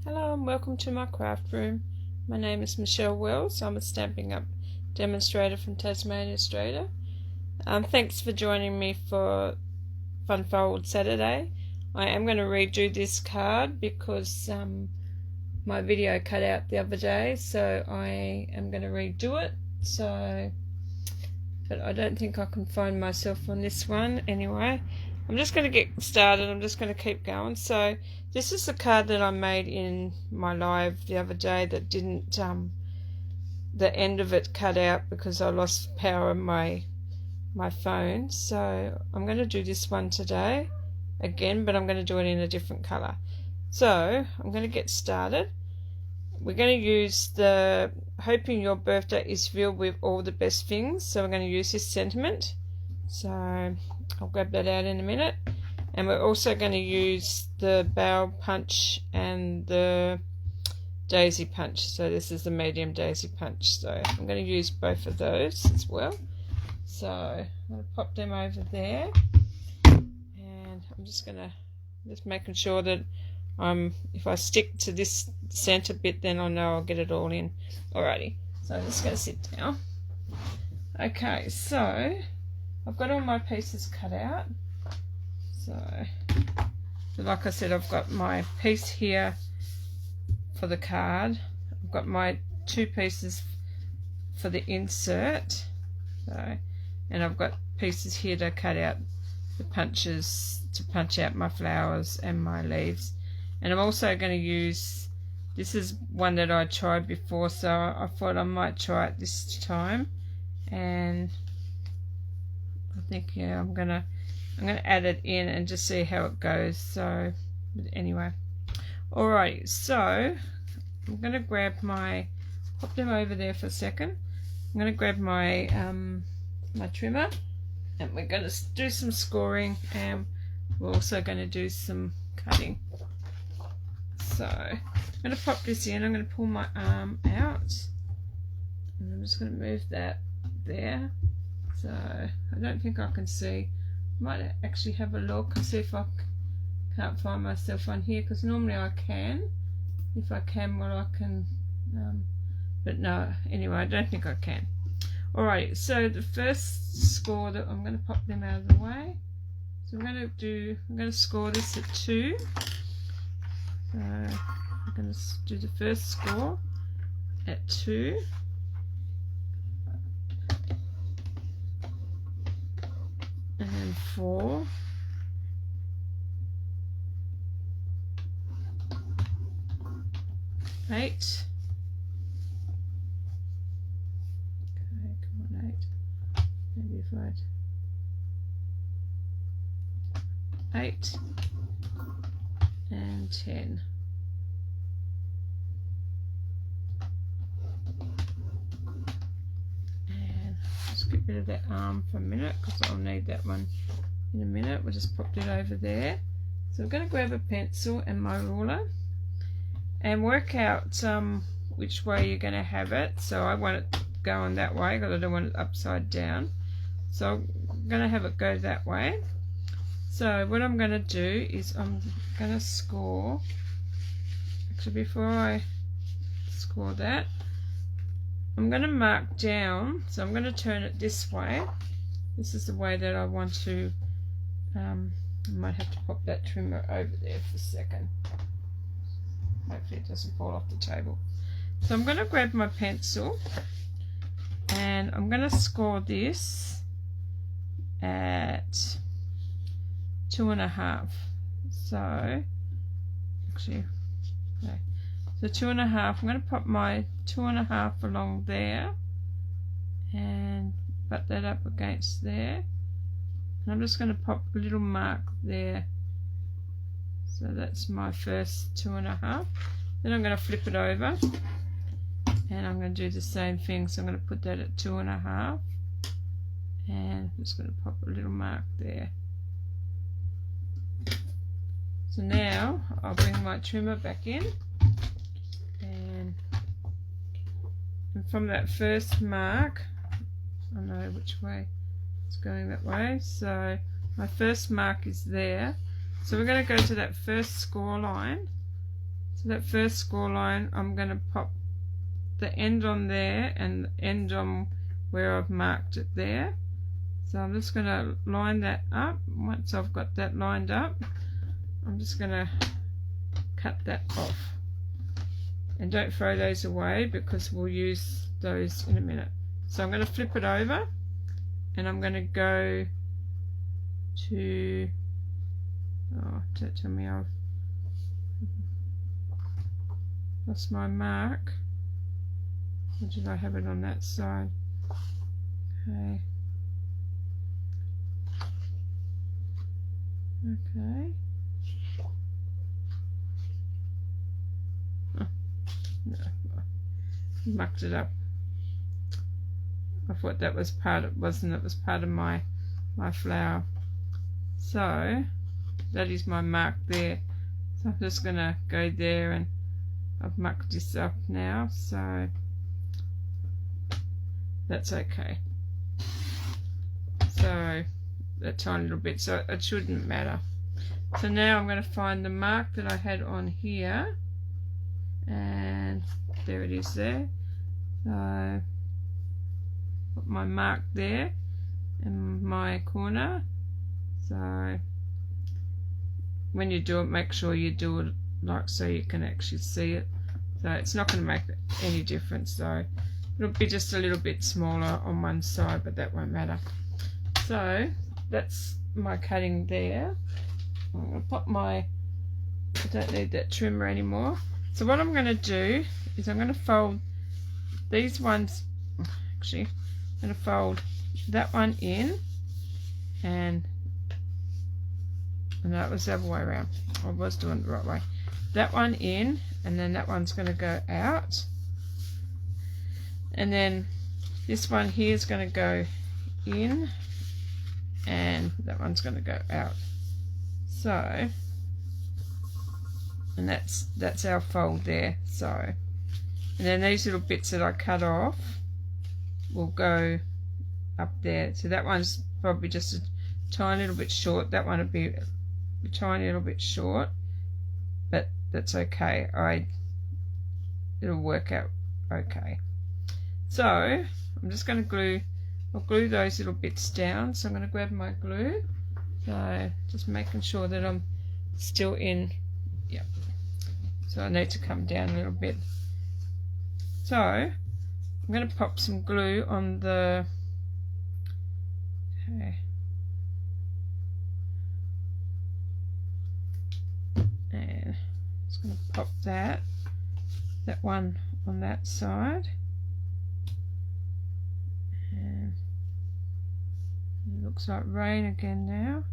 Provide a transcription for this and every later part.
Hello and welcome to my craft room. My name is Michelle Wells. I'm a Stampin' Up demonstrator from Tasmania, Australia. Thanks for joining me for Fun Fold Saturday. I am going to redo this card because my video cut out the other day, so I am going to redo it. But I don't think I can find myself on this one anyway. I'm just going to get started. I'm just going to keep going. So this is the card that I made in my live the other day that didn't, the end of it cut out because I lost power on my phone. So I'm going to do this one today again, but I'm going to do it in a different color. So I'm going to get started. We're going to use the hoping your birthday is filled with all the best things. So we're going to use this sentiment. So I'll grab that out in a minute. And we're also going to use the barrel punch and the daisy punch. So this is the medium daisy punch. So I'm going to use both of those as well. So I'm going to pop them over there. And I'm just making sure that if I stick to this center bit, then I know I'll get it all in. Alrighty. So I'm just going to sit down. Okay, so I've got all my pieces cut out. So like I said, I've got my piece here for the card. I've got my two pieces for the insert. And I've got pieces here to cut out the punches to punch out my flowers and my leaves. And I'm also going to use, this is one that I tried before, so I thought I might try it this time. And I think, yeah, I'm gonna add it in and just see how it goes. So anyway, alright, so I'm gonna grab pop them over there for a second. I'm gonna grab my my trimmer, and we're gonna do some scoring, and we're also gonna do some cutting. So I'm gonna pop this in. I'm gonna pull my arm out, and I'm just gonna move that there. So I don't think I can see. I might actually have a look and see if I can't find myself on here, because normally I can. If I can, well, I can, but no, anyway, I don't think I can. Alright, so the first score that I'm going to pop them out of the way. So I'm going to score this at 2. So I'm going to do the first score at 2. And then 4, 8. Okay, come on, 8. Maybe if I 8 and 10. Get rid of that arm for a minute because I'll need that one in a minute. We'll just pop it over there. So I'm going to grab a pencil and my ruler and work out which way you're going to have it. So I want it going that way because I don't want it upside down. So I'm going to have it go that way. So what I'm going to do is I'm going to score. Actually, before I score that, I'm going to mark down, so I'm going to turn it this way. This is the way that I want to, I might have to pop that trimmer over there for a second. Hopefully it doesn't fall off the table. So I'm going to grab my pencil and I'm going to score this at 2.5. So, actually, no. So 2.5, I'm going to pop my 2.5 along there and butt that up against there. And I'm just going to pop a little mark there. So that's my first 2.5. Then I'm going to flip it over and I'm going to do the same thing. So I'm going to put that at 2.5 and I'm just going to pop a little mark there. So now I'll bring my trimmer back in. And from that first mark, I know which way it's going that way. So my first mark is there. So we're going to go to that first score line. So that first score line, I'm going to pop the end on there and the end on where I've marked it there. So I'm just going to line that up. Once I've got that lined up, I'm just going to cut that off. And don't throw those away because we'll use those in a minute. So I'm going to flip it over and I'm going to go to, oh, don't tell me I've lost my mark. Or did I have it on that side? Okay. Okay. Oh, no, I mucked it up. I thought that was part of, wasn't it? Was part of my flower. So that is my mark there. So I'm just gonna go there, and I've mucked this up now, so that's okay. So that tiny little bit, so it shouldn't matter. So now I'm going to find the mark that I had on here, and there it is there. So put my mark there in my corner. So when you do it, make sure you do it like so you can actually see it. So it's not going to make any difference, so it'll be just a little bit smaller on one side, but that won't matter. So that's my cutting there. I'm going to pop my, I don't need that trimmer anymore. So what I'm going to do is I'm going to fold these ones, actually I'm going to fold that one in, and that was the other way around. I was doing it the right way. That one in, and then that one's going to go out, and then this one here is going to go in, and that one's going to go out. So, and that's our fold there. So, and then these little bits that I cut off will go up there. So that one's probably just a tiny little bit short. That one will be a tiny little bit short, but that's okay. It'll work out okay. So I'm just going to I'll glue those little bits down. So I'm going to grab my glue. So just making sure that I'm still in. Yep. So I need to come down a little bit. So I'm going to pop some glue on the. Okay. And just going to pop that one on that side. And it looks like rain again now.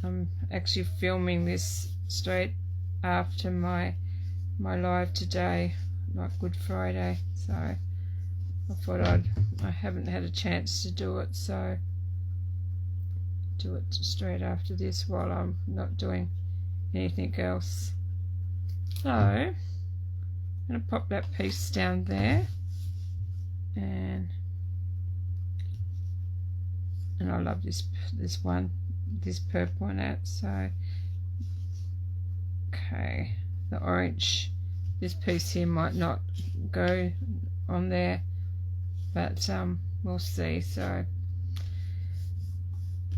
I'm actually filming this straight after my live today, like Good Friday, so I thought I haven't had a chance to do it, so do it straight after this while I'm not doing anything else. So I'm going to pop that piece down there, and I love this purple one out. So okay, the orange, this piece here might not go on there, but we'll see. So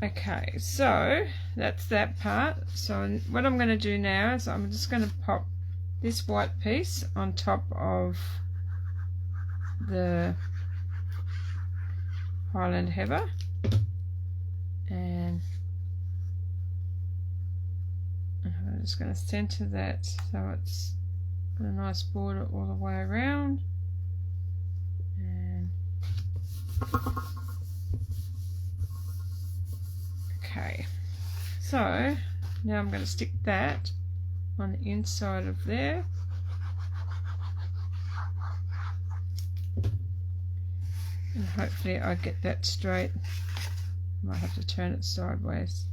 okay, so that's that part. So what I'm going to do now is I'm just going to pop this white piece on top of the Highland Heather, and I'm just going to center that so it's got a nice border all the way around. And okay, so now I'm going to stick that on the inside of there. And hopefully I get that straight. I might have to turn it sideways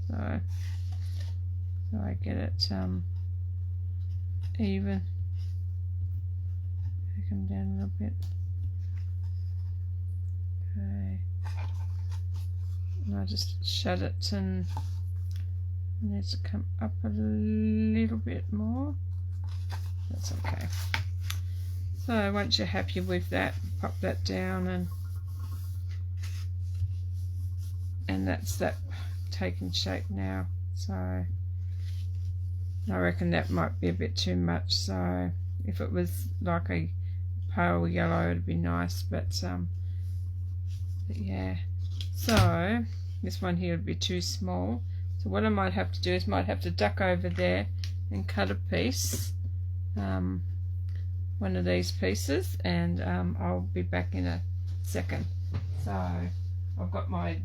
so I get it even. Come down a little bit. Okay. And I just shut it and It needs to come up a little bit more. That's okay. So once you're happy with that, pop that down, and that's that taking shape now. So I reckon that might be a bit too much. So if it was like a pale yellow, it'd be nice, but yeah. So this one here would be too small. So what I might have to do is might have to duck over there and cut a piece, one of these pieces, and I'll be back in a second. So I've got my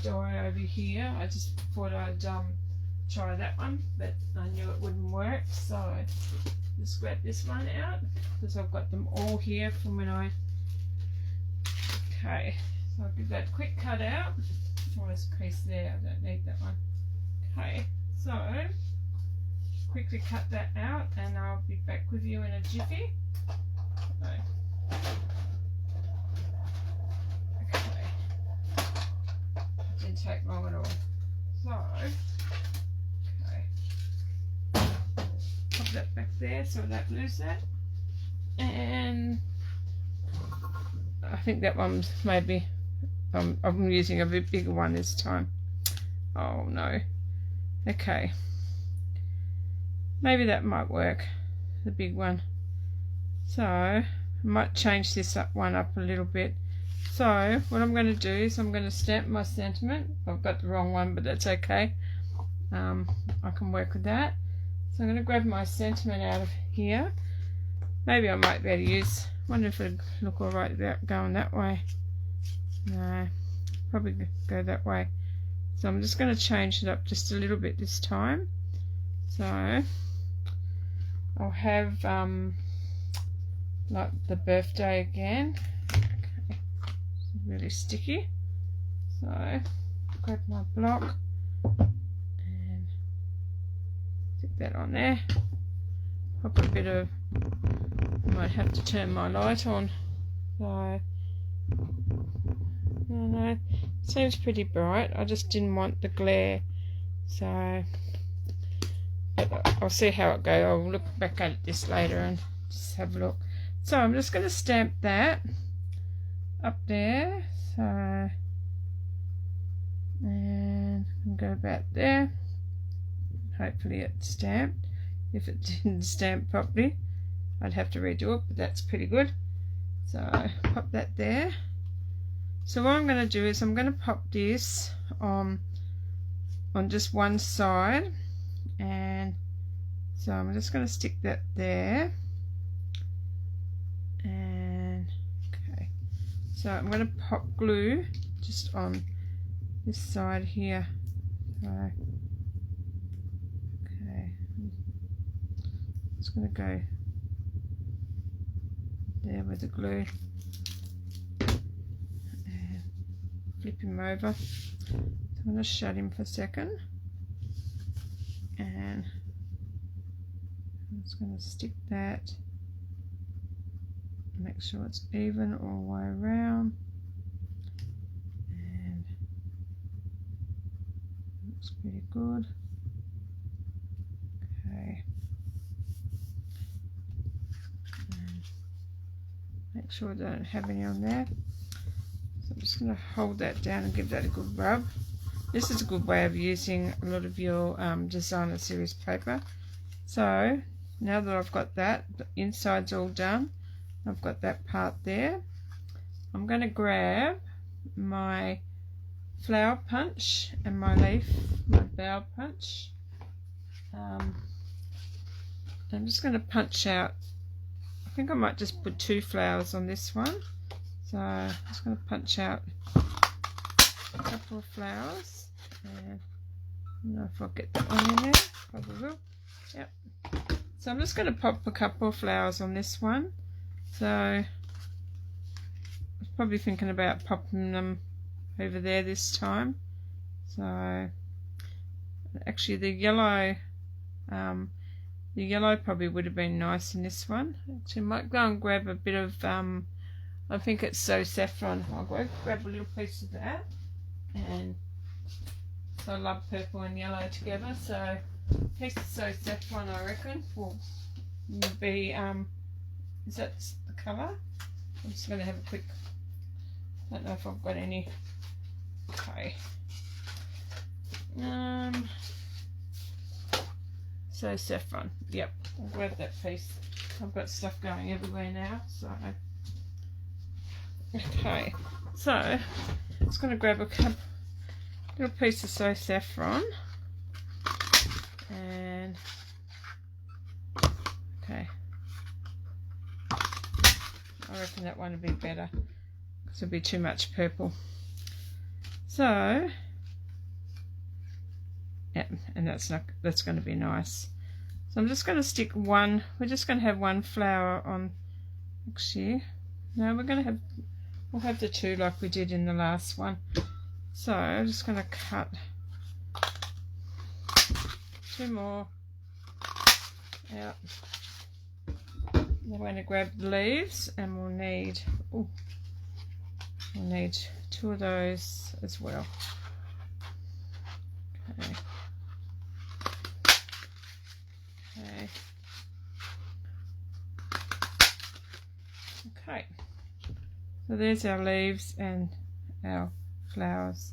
die over here. I just thought I'd try that one, but I knew it wouldn't work, so just grab this one out because I've got them all here from when I. Okay, so I'll give that a quick cut out. Oh, there's a crease there, I don't need that one. Okay, so quickly cut that out and I'll be back with you in a jiffy. So, okay, it didn't take long at all. So, okay, pop that back there so I don't lose that. And I think that one's maybe, I'm using a bit bigger one this time. Oh no. Okay. Maybe that might work, the big one. So I might change this one up a little bit. So what I'm going to do is I'm going to stamp my sentiment. I've got the wrong one, but that's okay. I can work with that. So I'm going to grab my sentiment out of here. Maybe I might be able to use, wonder if it'd look alright without going that way. No, probably go that way. So I'm just going to change it up just a little bit this time. So I'll have like the birthday again. Okay, it's really sticky. So grab my block and stick that on there. Pop a bit of, I might have to turn my light on. So I don't know, seems pretty bright. I just didn't want the glare. So I'll see how it goes. I'll look back at this later and just have a look. So I'm just going to stamp that up there. So, and go about there. Hopefully it's stamped. If it didn't stamp properly, I'd have to redo it, but that's pretty good. So pop that there. So what I'm going to do is I'm going to pop this on just one side, and so I'm just going to stick that there. And okay, so I'm going to pop glue just on this side here. So, okay, just going to go there with the glue and flip him over. So I'm going to shut him for a second, and I'm just going to stick that, make sure it's even all the way around, and looks pretty good. Okay, and make sure I don't have any on there. So I'm just going to hold that down and give that a good rub. This is a good way of using a lot of your designer series paper. So now that I've got that, the inside's all done, I've got that part there, I'm going to grab my flower punch and my leaf, my bow punch. I'm just going to punch out, I think I might just put 2 flowers on this one. So I'm just going to punch out a couple of flowers. And I don't know if I'll get that one in there, probably will. Yep. So I'm just going to pop a couple of flowers on this one. So I was probably thinking about popping them over there this time. So actually the yellow probably would have been nice in this one. Actually I might go and grab a bit of I think it's So Saffron. I'll go grab a little piece of that and So I love purple and yellow together. So a piece of So Saffron, I reckon, will be, is that the colour? I'm just going to have a quick, I don't know if I've got any. Okay. So Saffron, yep, I'll grab that piece. I've got stuff going everywhere now, so. Okay, so I'm just going to grab a little piece of So Saffron, and okay, I reckon that one would be better because it'll be too much purple. So, yeah, and that's going to be nice. So I'm just going to stick one. We're just going to have one flower on. Actually, no, we'll have the two like we did in the last one. So I'm just going to cut two more out. We're going to grab the leaves, and we'll need two of those as well. Okay. Okay. So there's our leaves and our flowers,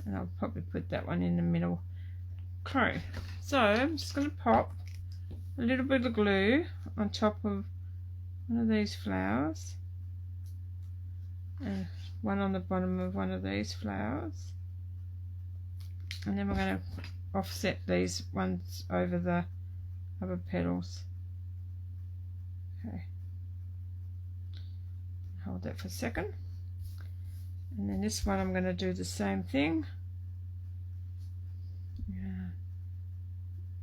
and I'll probably put that one in the middle. Okay. So I'm just going to pop a little bit of glue on top of one of these flowers, and one on the bottom of one of these flowers, and then we're going to offset these ones over the other petals. Okay, hold that for a second, and then this one I'm going to do the same thing. Yeah,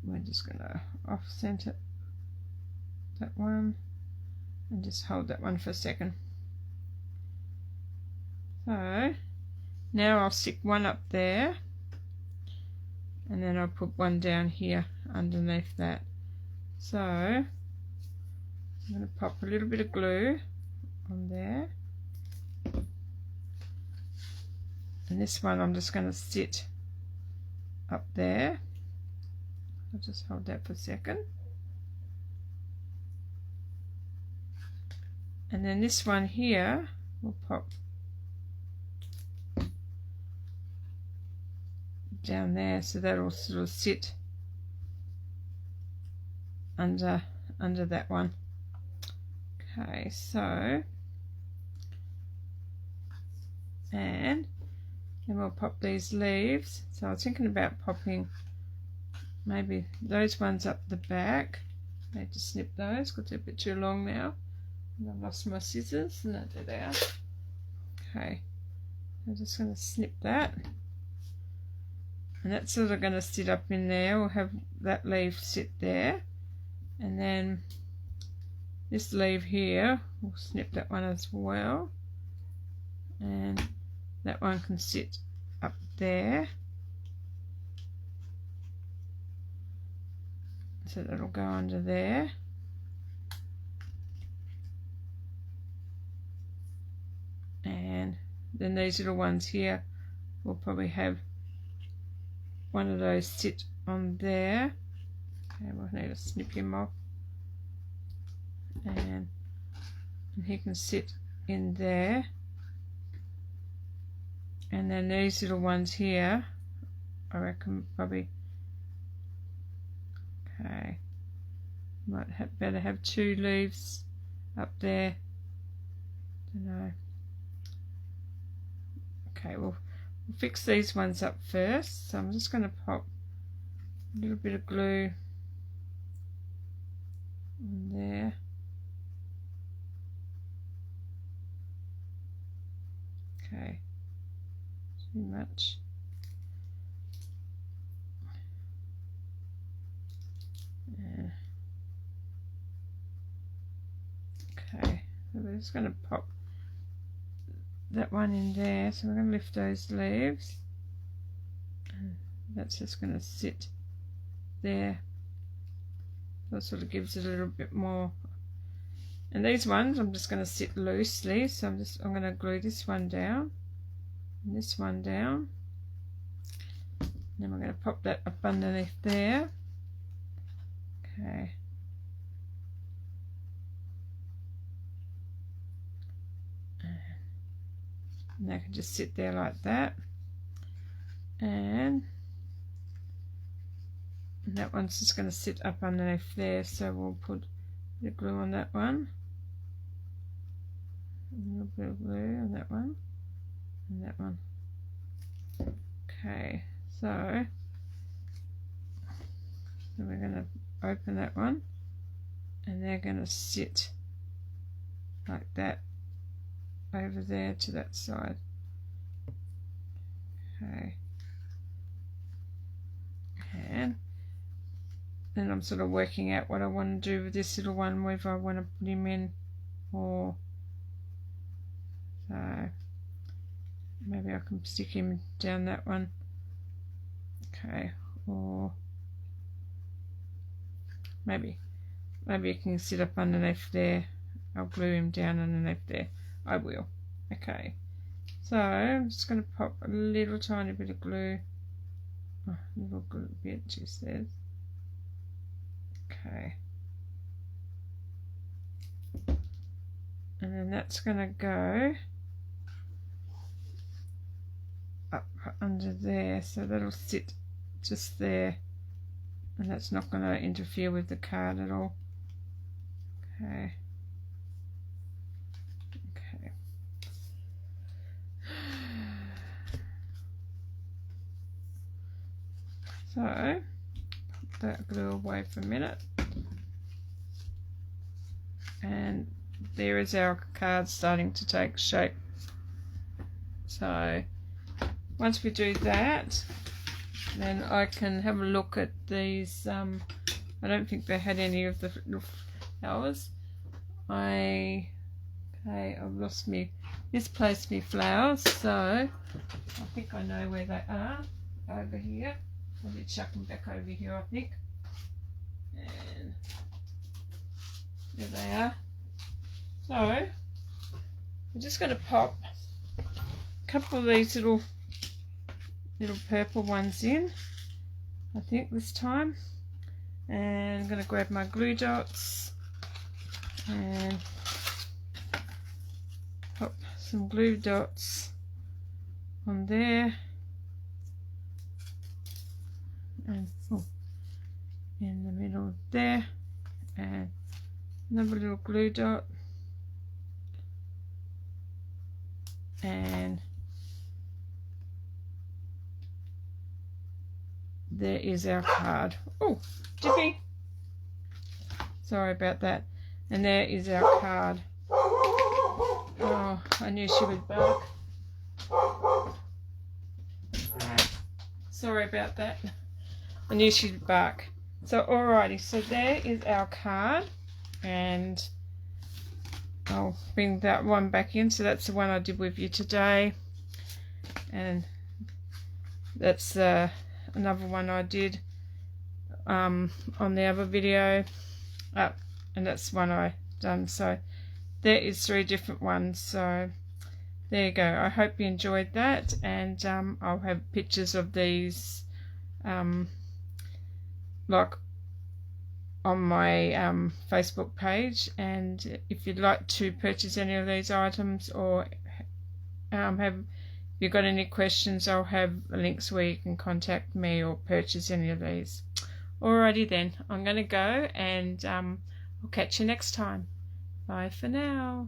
we're just going to offset it, that one, and just hold that one for a second. So now I'll stick one up there, and then I'll put one down here underneath that. So I'm going to pop a little bit of glue on there, and this one I'm just going to sit up there. I'll just hold that for a second, and then this one here will pop down there, so that'll sort of sit under that one. Okay, so, and then we'll pop these leaves. So I was thinking about popping maybe those ones up the back. I need to snip those because they're a bit too long now, and I've lost my scissors. No, there they are. Okay, I'm just going to snip that, and that's sort of going to sit up in there. We'll have that leaf sit there, and then this leaf here, we'll snip that one as well, and that one can sit up there, so that'll go under there. And then these little ones here, we'll probably have one of those sit on there. Okay, we'll need to snip him off, and he can sit in there. And then these little ones here, I reckon probably, okay, might better have two leaves up there. Don't know. Okay, we'll fix these ones up first. So I'm just going to pop a little bit of glue on there. Okay, too much. Yeah. Okay, so we're just going to pop that one in there. So we're going to lift those leaves, and that's just going to sit there. That sort of gives it a little bit more. And these ones I'm just going to sit loosely, so I'm going to glue this one down and this one down, then we're going to pop that up underneath there. Okay. And that can just sit there like that. And that one's just going to sit up underneath there, so we'll put the glue on that one. A little bit of glue on that one. And that one. Okay, so we're going to open that one, and they're going to sit like that over there to that side. Okay, and then I'm sort of working out what I want to do with this little one, whether I want to put him in or so maybe I can stick him down that one. Okay, or maybe he can sit up underneath there. I'll glue him down underneath there. I will. Okay, so I'm just going to pop a little tiny bit of glue. Oh, a little glue bit, she says. Okay, and then that's going to go up under there, so that'll sit just there, and that's not going to interfere with the card at all. Okay. Okay. So put that glue away for a minute, and there is our card starting to take shape. So once we do that, then I can have a look at these. I don't think they had any of the little flowers. I've misplaced my flowers, so I think I know where they are. Over here. I did chuck them back over here, I think. And there they are. So we're just going to pop a couple of these little purple ones in, I think this time. And I'm going to grab my glue dots and pop some glue dots on there, and in the middle there, and another little glue dot, and there is our card. Oh, Dippy, sorry about that. And there is our card. Oh, I knew she would bark. Sorry about that. I knew she'd bark. So alrighty, so there is our card, and I'll bring that one back in. So that's the one I did with you today, and that's another one I did on the other video, and that's one I done. So there is 3 different ones. So there you go. I hope you enjoyed that, and I'll have pictures of these like on my Facebook page, and if you'd like to purchase any of these items, or if you've got any questions, I'll have links where you can contact me or purchase any of these. Alrighty then, I'm going to go, and I'll catch you next time. Bye for now.